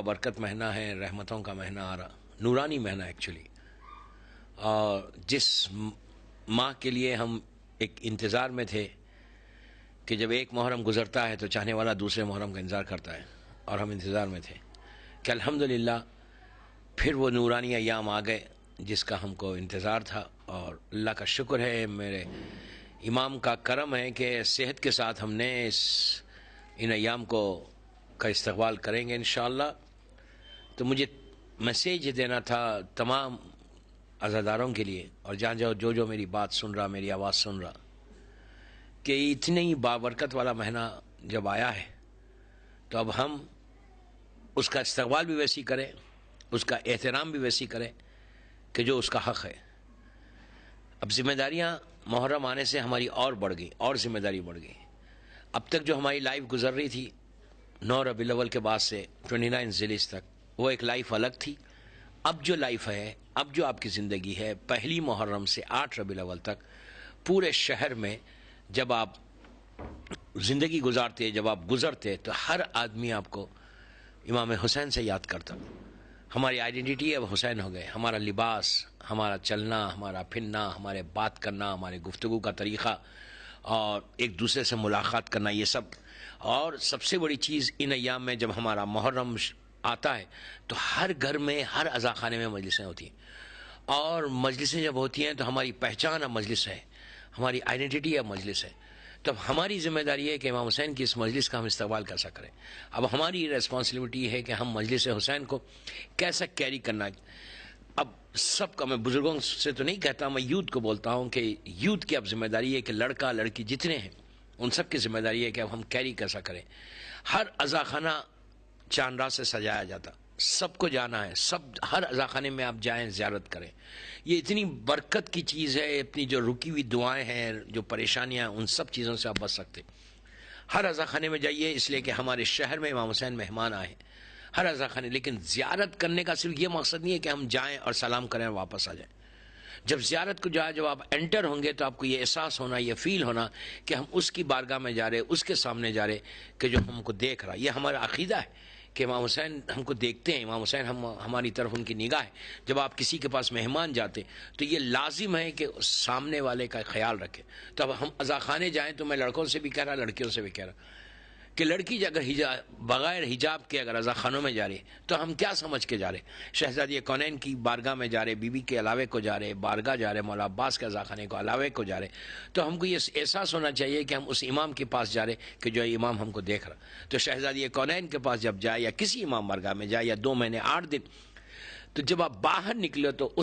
برکت مہینہ ہے، رحمتوں کا مہینہ آ رہا، نورانی مہینہ ایکچولی، اور جس ماہ کے لیے ہم ایک انتظار میں تھے کہ جب ایک محرم گزرتا ہے تو چاہنے والا دوسرے محرم کا انتظار کرتا ہے، اور ہم انتظار میں تھے کہ الحمدللہ پھر وہ نورانی ایام آ گئے جس کا ہم کو انتظار تھا، اور اللہ کا شکر ہے، میرے امام کا کرم ہے کہ صحت کے ساتھ ہم نے ان ایام کا استقبال کریں گے انشاءاللہ۔ تو مجھے میسیج دینا تھا تمام عزاداروں کے لیے، اور جہاں جو میری بات سن رہا، میری آواز سن رہا، کہ اتنی بابرکت والا مہینہ جب آیا ہے تو اب ہم اس کا استقبال بھی ویسی کریں، اس کا احترام بھی ویسی کریں کہ جو اس کا حق ہے۔ اب ذمہ داریاں محرم آنے سے ہماری اور بڑھ گئی، اور ذمہ داری بڑھ گئی۔ اب تک جو ہماری لائف گزر رہی تھی 9 ربیع الاول کے بعد سے 29 ذیلحجہ تک، وہ ایک لائف الگ تھی۔ اب جو لائف ہے، اب جو آپ کی زندگی ہے، پہلی محرم سے 8 ربیع الاول تک پورے شہر میں جب آپ زندگی گزارتے، جب آپ گزرتے، تو ہر آدمی آپ کو امام حسین سے یاد کرتا۔ ہماری آئیڈینٹی اب حسین ہو گئے، ہمارا لباس، ہمارا چلنا، ہمارا پھرنا، ہمارے بات کرنا، ہمارے گفتگو کا طریقہ، اور ایک دوسرے سے ملاقات کرنا، یہ سب۔ اور سب سے بڑی چیز ان ایام میں جب ہمارا محرم آتا ہے تو ہر گھر میں، ہر عزاخانے میں مجلسیں ہوتی ہیں، اور مجلسیں جب ہوتی ہیں تو ہماری پہچان اب مجلس ہے، ہماری آئیڈینٹی اب مجلس ہے۔ تو اب ہماری ذمہ داری ہے کہ امام حسین کی اس مجلس کا ہم استقبال کیسا کریں۔ اب ہماری ریسپانسبلٹی ہے کہ ہم مجلس حسین کو کیسا کیری کرنا ہے۔ اب سب کا، میں بزرگوں سے تو نہیں کہتا، میں یوتھ کو بولتا ہوں کہ یوتھ کی اب ذمہ داری ہے کہ لڑکا لڑکی جتنے ہیں ان سب کی ذمہ داری ہے کہ اب ہم کیری کیسا کریں۔ ہر عزاخانہ چاند رات سے سجایا جاتا، سب کو جانا ہے، ہر عزاخانے میں آپ جائیں، زیارت کریں۔ یہ اتنی برکت کی چیز ہے، اپنی جو رکی ہوئی دعائیں ہیں، جو پریشانیاں، ان سب چیزوں سے آپ بچ سکتے۔ ہر عزاخانے میں جائیے، اس لیے کہ ہمارے شہر میں امام حسین مہمان آئے، ہر عزاخانے۔ لیکن زیارت کرنے کا صرف یہ مقصد نہیں ہے کہ ہم جائیں اور سلام کریں اور واپس آ جائیں۔ جب زیارت کو جائے، جب آپ انٹر ہوں گے تو آپ کو یہ احساس ہونا، یہ فیل ہونا کہ ہم اس کی بارگاہ میں جا رہے، اس کے سامنے جا رہے کہ جو ہم کو دیکھ رہا۔ یہ ہمارا عقیدہ ہے کہ امام حسین ہم کو دیکھتے ہیں، امام حسین ہماری طرف ان کی نگاہ ہے۔ جب آپ کسی کے پاس مہمان جاتے تو یہ لازم ہے کہ سامنے والے کا خیال رکھیں۔ تو اب ہم عزاخانے جائیں تو میں لڑکوں سے بھی کہہ رہا، لڑکیوں سے بھی کہہ رہا کہ لڑکی اگر بغیر حجاب کے اگر عزاخانوں میں جا رہی تو ہم کیا سمجھ کے جا رہے؟ شہزادی کونین کی بارگاہ میں جا رہے، بی بی کے علاوے کو جا رہے، بارگاہ جا رہے، مولا عباس کے عزاخانے کو علاوے کو جا رہے۔ تو ہم کو یہ احساس ہونا چاہیے کہ ہم اس امام کے پاس جا رہے کہ جو امام ہم کو دیکھ رہا۔ تو شہزادی کونین کے پاس جب جائے، یا کسی امام بارگاہ میں جائے، یا 2 مہینے 8 دن، تو جب آپ باہر نکلے تو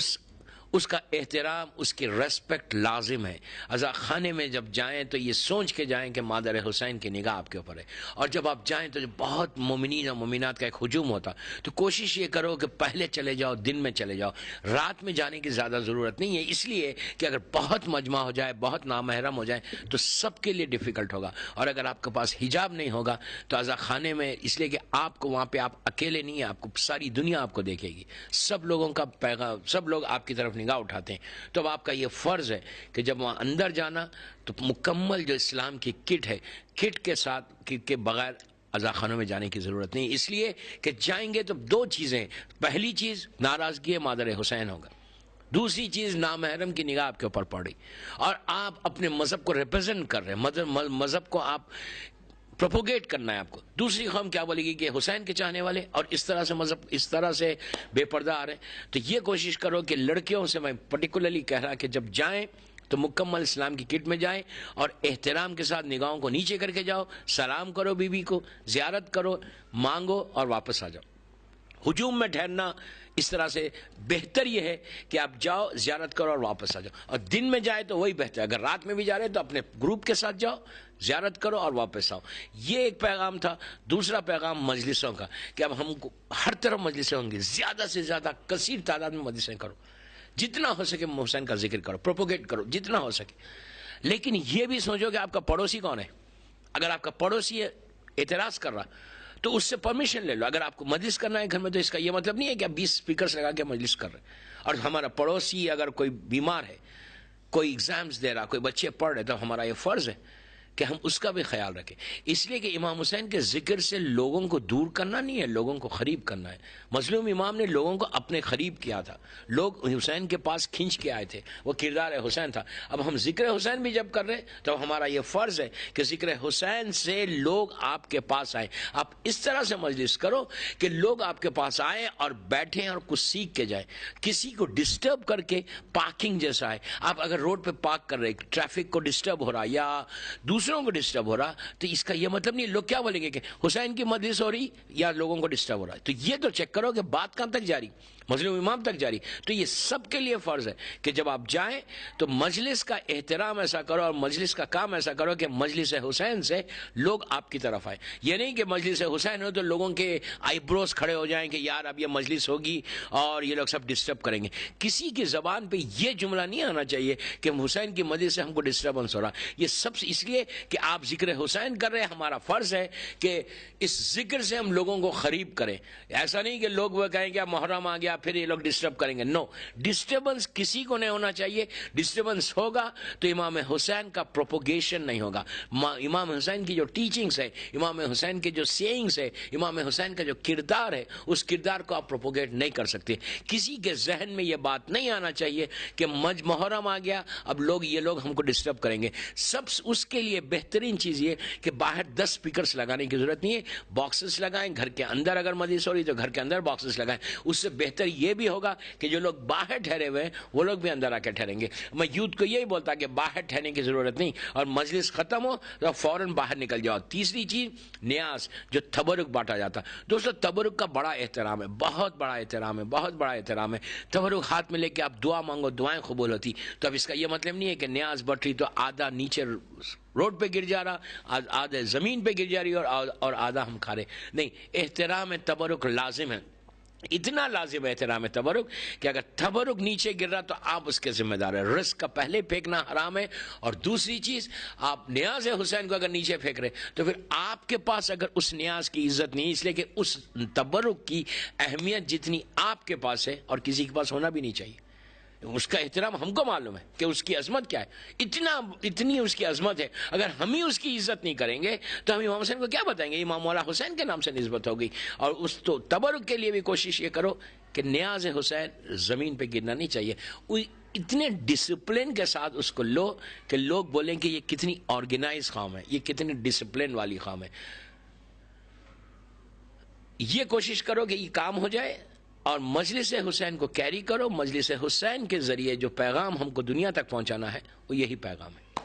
اس کا احترام، اس کی ریسپیکٹ لازم ہے۔ عزاخانے میں جب جائیں تو یہ سوچ کے جائیں کہ مادر حسین کی نگاہ آپ کے اوپر ہے۔ اور جب آپ جائیں تو بہت مومنین اور مومنات کا ایک ہجوم ہوتا، تو کوشش یہ کرو کہ پہلے چلے جاؤ، دن میں چلے جاؤ، رات میں جانے کی زیادہ ضرورت نہیں ہے، اس لیے کہ اگر بہت مجمع ہو جائے، بہت نامحرم ہو جائے تو سب کے لیے ڈیفیکلٹ ہوگا۔ اور اگر آپ کے پاس حجاب نہیں ہوگا تو عزاخانے میں، اس لیے کہ آپ کو وہاں پہ آپ اکیلے نہیں ہیں، آپ کو ساری دنیا آپ کو دیکھے گی، سب لوگوں کا پیغام، سب لوگ آپ کی طرف نگاہ اٹھاتے ہیں۔ تو اب آپ کا یہ فرض ہے کہ جب وہاں اندر جانا تو مکمل جو اسلام کی کٹ ہے، کٹ کے ساتھ کے بغیر عزاخانوں میں جانے کی ضرورت نہیں، اس لیے کہ جائیں گے تو 2 چیزیں۔ پہلی چیز ناراضگی مادر حسین ہوگا، دوسری چیز نامحرم کی نگاہ آپ کے اوپر پڑ رہی، اور آپ اپنے مذہب کو ریپرزینٹ کر رہے ہیں، مذہب کو آپ پروپوگیٹ کرنا ہے آپ کو۔ دوسری قوم کیا بولے گی کہ حسین کے چاہنے والے اور اس طرح سے مذہب، اس طرح سے بے پردہ آ رہے ہیں۔ تو یہ کوشش کرو کہ لڑکیوں سے میں پرٹیکولرلی کہہ رہا کہ جب جائیں تو مکمل اسلام کی کٹ میں جائیں، اور احترام کے ساتھ نگاہوں کو نیچے کر کے جاؤ، سلام کرو بی بی کو، زیارت کرو، مانگو اور واپس آ جاؤ۔ ہجوم میں ٹھہرنا اس طرح سے بہتر یہ ہے کہ آپ جاؤ، زیارت کرو اور واپس آ جاؤ۔ اور دن میں جائے تو وہی بہتر ہے، اگر رات میں بھی جا رہے تو اپنے گروپ کے ساتھ جاؤ، زیارت کرو اور واپس آؤ۔ یہ ایک پیغام تھا۔ دوسرا پیغام مجلسوں کا، کہ اب ہم کو ہر طرف مجلسیں ہوں گی، زیادہ سے زیادہ کثیر تعداد میں مجلسیں کرو، جتنا ہو سکے حسین کا ذکر کرو، پروپوگیٹ کرو جتنا ہو سکے۔ لیکن یہ بھی سوچو کہ آپ کا پڑوسی کون ہے۔ اگر آپ کا پڑوسی اعتراض کر رہا تو اس سے پرمیشن لے لو۔ اگر آپ کو مجلس کرنا ہے گھر میں تو اس کا یہ مطلب نہیں ہے کہ آپ 20 اسپیکرز لگا کے مجلس کر رہے ہیں۔ اور ہمارا پڑوسی اگر کوئی بیمار ہے، کوئی ایگزامز دے رہا، کوئی بچے پڑھ رہے، تو ہمارا یہ فرض ہے کہ ہم اس کا بھی خیال رکھیں، اس لیے کہ امام حسین کے ذکر سے لوگوں کو دور کرنا نہیں ہے، لوگوں کو قریب کرنا ہے۔ مظلوم امام نے لوگوں کو اپنے قریب کیا تھا، لوگ حسین کے پاس کھینچ کے آئے تھے، وہ کردار حسین تھا۔ اب ہم ذکر حسین بھی جب کر رہے ہیں تو ہمارا یہ فرض ہے کہ ذکر حسین سے لوگ آپ کے پاس آئیں۔ آپ اس طرح سے مجلس کرو کہ لوگ آپ کے پاس آئیں اور بیٹھیں اور کچھ سیکھ کے جائیں، کسی کو ڈسٹرب کر کے پارکنگ جیسا ہے۔ آپ اگر روڈ پہ پارک کر رہے، ٹریفک کو ڈسٹرب ہو رہا یا دوسروں کو ڈسٹرب ہو رہا، تو اس کا یہ مطلب نہیں، لوگ کیا بولیں گے کہ حسین کی مجلس ہو رہی یا لوگوں کو ڈسٹرب ہو رہا ہے۔ تو یہ تو چیک کرو کہ بات کہاں تک جاری، مظلوم امام تک جاری۔ تو یہ سب کے لیے فرض ہے کہ جب آپ جائیں تو مجلس کا احترام ایسا کرو اور مجلس کا کام ایسا کرو کہ مجلس حسین سے لوگ آپ کی طرف آئے۔ یہ نہیں کہ مجلس حسین ہو تو لوگوں کے آئی بروز کھڑے ہو جائیں کہ یار اب یہ مجلس ہوگی اور یہ لوگ سب ڈسٹرب کریں گے۔ کسی کی زبان پہ یہ جملہ نہیں آنا چاہیے کہ حسین کی مجلس سے ہم کو ڈسٹربنس ہو رہا۔ یہ سب اس لیے کہ آپ ذکر حسین کر رہے ہیں، ہمارا فرض ہے کہ اس ذکر سے ہم لوگوں کو قریب کریں۔ ایسا نہیں کہ لوگ وہ کہیں کہ محرم آ گیا پھر یہ لوگ ڈسٹرب کریں گے، نو، ڈسٹربنس کسی کو نہیں ہونا چاہیے۔ ڈسٹربنس ہوگا تو امام حسین کا پروپوگیشن نہیں ہوگا، امام حسین کی جو ٹیچنگز ہے، امام حسین کے جو سیئنگز ہے، امام حسین کا جو کردار ہے، اس کردار کو آپ پروپوگیٹ نہیں کر سکتے۔ کسی کے ذہن میں یہ بات نہیں آنا چاہیے کہ محرم آ گیا اب یہ لوگ ہم کو ڈسٹرب کریں گے۔ سب اس کے لیے بہترین چیز یہ کہ باہر 10 اسپیکرز لگانے کی ضرورت نہیں ہے، باکسز لگائیں، گھر کے اندر اگر مجلس ہو رہی تو گھر کے اندر باکسز لگائیں۔ اس سے بہتر یہ بھی ہوگا کہ جو لوگ باہر ٹھہرے ہوئے ہیں وہ لوگ بھی اندر آ کے ٹھہریں گے۔ میں یوتھ کو یہی بولتا کہ باہر ٹھہرنے کی ضرورت نہیں، اور مجلس ختم ہو تو فوراً باہر نکل جاؤ۔ تیسری چیز نیاز، جو تبرک بانٹا جاتا۔ دوستو تبرک کا بڑا احترام ہے، بہت بڑا احترام ہے، بہت بڑا احترام ہے۔ تبرک ہاتھ میں لے کے آپ دعا مانگو، دعائیں قبول ہوتی۔ تو اب اس کا یہ مطلب نہیں ہے کہ نیاز بٹ رہی تو آدھا نیچے روڈ پہ گر جا رہا، آدھا زمین پہ گر جا رہی اور آدھا ہم کھا رہے، نہیں۔ احترام تبرک لازم ہے، اتنا لازم احترام تبرک کہ اگر تبرک نیچے گر رہا تو آپ اس کے ذمہ دار ہیں۔ رزق کا پہلے پھینکنا حرام ہے، اور دوسری چیز آپ نیاز حسین کو اگر نیچے پھینک رہے تو پھر آپ کے پاس اگر اس نیاز کی عزت نہیں، اس لیے کہ اس تبرک کی اہمیت جتنی آپ کے پاس ہے اور کسی کے پاس ہونا بھی نہیں چاہیے۔ اس کا احترام ہم کو معلوم ہے کہ اس کی عظمت کیا ہے، اتنی اس کی عظمت ہے۔ اگر ہم ہی اس کی عزت نہیں کریں گے تو ہم امام حسین کو کیا بتائیں گے؟ امام مولا حسین کے نام سے نسبت ہوگی۔ اور اس تو تبرک کے لیے بھی کوشش یہ کرو کہ نیاز حسین زمین پہ گرنا نہیں چاہیے۔ اتنے ڈسپلن کے ساتھ اس کو لو کہ لوگ بولیں کہ یہ کتنی آرگنائز قوم ہے، یہ کتنی ڈسپلن والی قوم ہے۔ یہ کوشش کرو کہ یہ کام ہو جائے، اور مجلس حسین کو کیری کرو۔ مجلس حسین کے ذریعے جو پیغام ہم کو دنیا تک پہنچانا ہے وہ یہی پیغام ہے۔